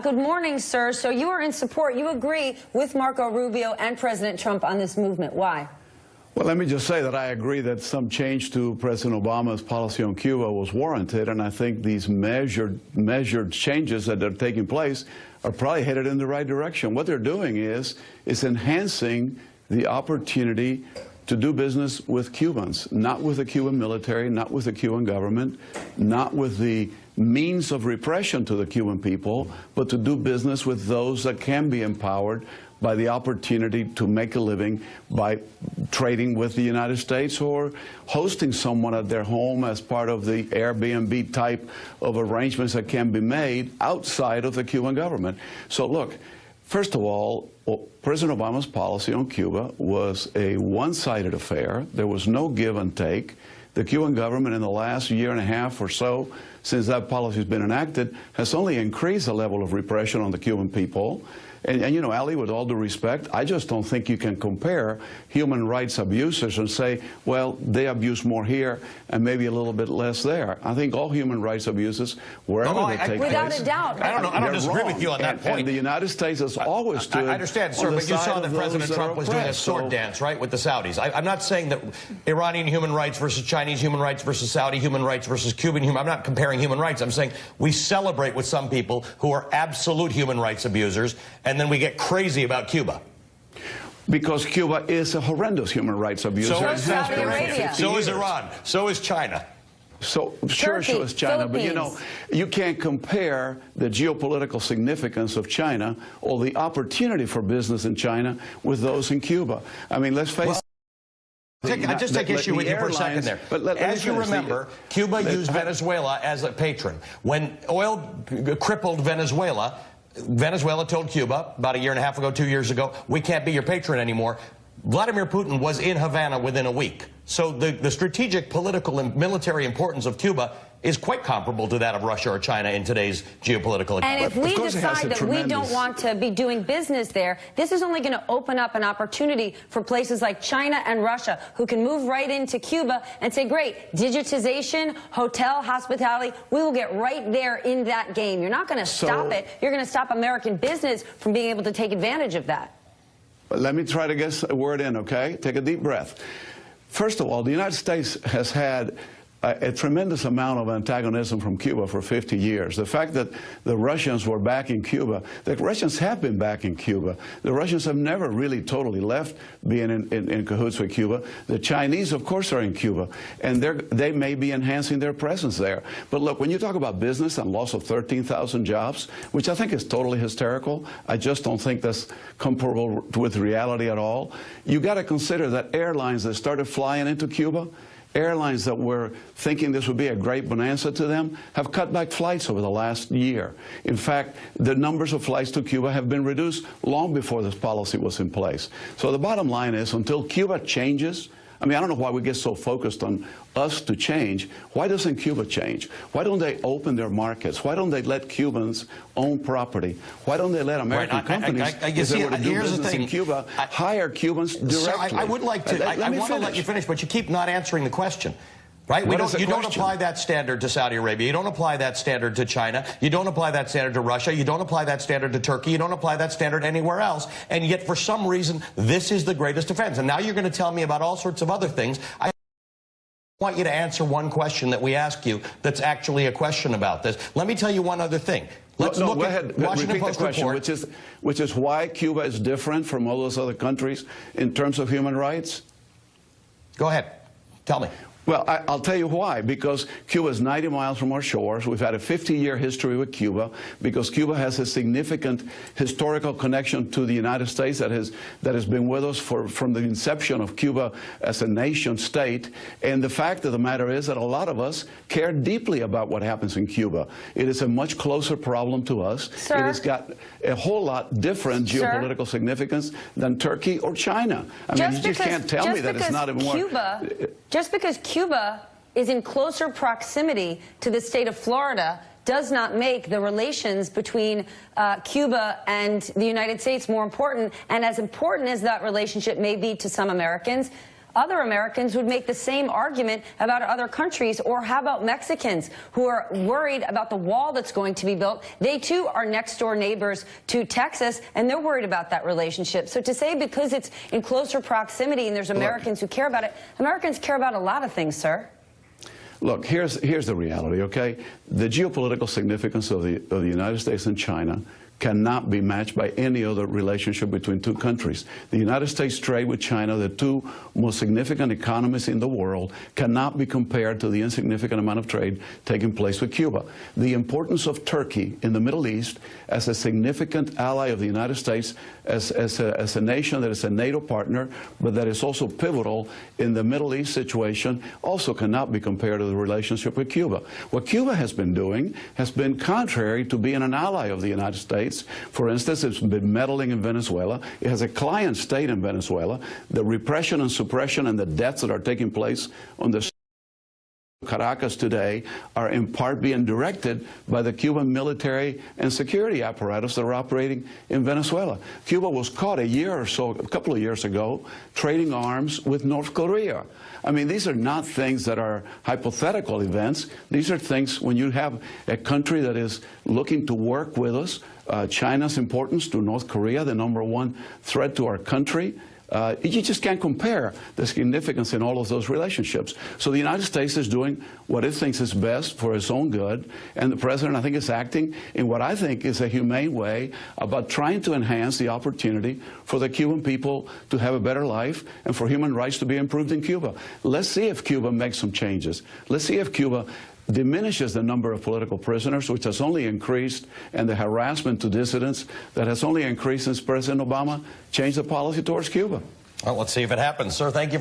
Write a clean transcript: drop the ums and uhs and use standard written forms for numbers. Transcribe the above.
Good morning, sir. So you are in support. You agree with Marco Rubio and President Trump on this movement. Why? Well, let me just say that I agree that some change to President Obama's policy on Cuba was warranted, and I think these measured changes that are taking place are probably headed in the right direction. What they're doing is enhancing the opportunity to do business with Cubans, not with the Cuban military, not with the Cuban government, not with the means of repression to the Cuban people, but to do business with those that can be empowered by the opportunity to make a living by trading with the United States or hosting someone at their home as part of the Airbnb type of arrangements that can be made outside of the Cuban government. So look, first of all, President Obama's policy on Cuba was a one-sided affair. There was no give and take. The Cuban government in the last year and a half or so, since that policy has been enacted, has only increased the level of repression on the Cuban people. And you know, Ali, with all due respect, I just don't think you can compare human rights abusers and say, well, they abuse more here and maybe a little bit less there. I think all human rights abuses, wherever they take place, without a doubt. I don't disagree with you on that point. And the United States has always stood. I understand, sir, but you saw that President Trump was doing a sword dance, right, with the Saudis. I'm not saying that Iranian human rights versus Chinese human rights versus Saudi human rights versus Cuban human. I'm not comparing human rights. I'm saying we celebrate with some people who are absolute human rights abusers, and then we get crazy about Cuba. Because Cuba is a horrendous human rights abuser. So is Saudi Arabia. So is Iran. So is China. So sure, so is China, but you know, you can't compare the geopolitical significance of China or the opportunity for business in China with those in Cuba. I mean, let's face it. I just take issue with you for a second there. As you remember, Cuba used Venezuela as a patron. When oil crippled Venezuela, Venezuela told Cuba about a year and a half ago, 2 years ago, we can't be your patron anymore. Vladimir Putin was in Havana within a week. So the strategic, political, and military importance of Cuba is quite comparable to that of Russia or China in today's geopolitical economy. And if we decide that we don't want to be doing business there, this is only going to open up an opportunity for places like China and Russia who can move right into Cuba and say, great, digitization, hotel, hospitality, we will get right there in that game. You're not going to stop it. You're going to stop American business from being able to take advantage of that. Let me try to get a word in, okay? Take a deep breath. First of all, the United States has had a tremendous amount of antagonism from Cuba for 50 years. The fact that the Russians were back in Cuba, the Russians have been back in Cuba. The Russians have never really totally left being in cahoots with Cuba. The Chinese, of course, are in Cuba, and they may be enhancing their presence there. But look, when you talk about business and loss of 13,000 jobs, which I think is totally hysterical, I just don't think that's comparable with reality at all. You got to consider that airlines that started flying into Cuba, airlines that were thinking this would be a great bonanza to them, have cut back flights over the last year. In fact, the numbers of flights to Cuba have been reduced long before this policy was in place. So the bottom line is, until Cuba changes, I mean, I don't know why we get so focused on us to change. Why doesn't Cuba change? Why don't they open their markets? Why don't they let Cubans own property? Why don't they let American companies, if they were to do business in Cuba, hire Cubans directly? Sir, I would like to, I want to let you finish, but you keep not answering the question. Right? You don't apply that standard to Saudi Arabia. You don't apply that standard to China. You don't apply that standard to Russia. You don't apply that standard to Turkey. You don't apply that standard anywhere else. And yet, for some reason, this is the greatest offense. And now you're going to tell me about all sorts of other things. I want you to answer one question that we ask you that's actually a question about this. Let me tell you one other thing. Let's look at Washington Post report, which is why Cuba is different from all those other countries in terms of human rights. Go ahead. Tell me. Well, I'll tell you why. Because Cuba is 90 miles from our shores. We've had a 50-year history with Cuba because Cuba has a significant historical connection to the United States that has been with us from the inception of Cuba as a nation state. And the fact of the matter is that a lot of us care deeply about what happens in Cuba. It is a much closer problem to us. Sir? It has got a whole lot different geopolitical significance than Turkey or China. I mean, you just can't tell me that it's not a more... Just because Cuba is in closer proximity to the state of Florida does not make the relations between Cuba and the United States more important. And as important as that relationship may be to some Americans, other Americans would make the same argument about other countries. Or how about Mexicans who are worried about the wall that's going to be built? They too are next door neighbors to Texas, and they're worried about that relationship. So to say because it's in closer proximity and there's Americans who care about it, Americans care about a lot of things, sir. Look, here's the reality, okay? The geopolitical significance of the United States and China cannot be matched by any other relationship between two countries. The United States trade with China, the two most significant economies in the world, cannot be compared to the insignificant amount of trade taking place with Cuba. The importance of Turkey in the Middle East as a significant ally of the United States, as a nation that is a NATO partner, but that is also pivotal in the Middle East situation, also cannot be compared to the relationship with Cuba. What Cuba has been doing has been contrary to being an ally of the United States. For instance, it's been meddling in Venezuela. It has a client state in Venezuela. The repression and suppression and the deaths that are taking place on the Caracas today are in part being directed by the Cuban military and security apparatus that are operating in Venezuela. Cuba was caught a couple of years ago, trading arms with North Korea. I mean, these are not things that are hypothetical events. These are things when you have a country that is looking to work with us. China's importance to North Korea, the #1 threat to our country. You just can't compare the significance in all of those relationships. So the United States is doing what it thinks is best for its own good, and the President, I think, is acting in what I think is a humane way about trying to enhance the opportunity for the Cuban people to have a better life and for human rights to be improved in Cuba. Let's see if Cuba makes some changes. Let's see if Cuba diminishes the number of political prisoners, which has only increased, and the harassment to dissidents that has only increased since President Obama changed the policy towards Cuba. Well, let's see if it happens. Sir, thank you for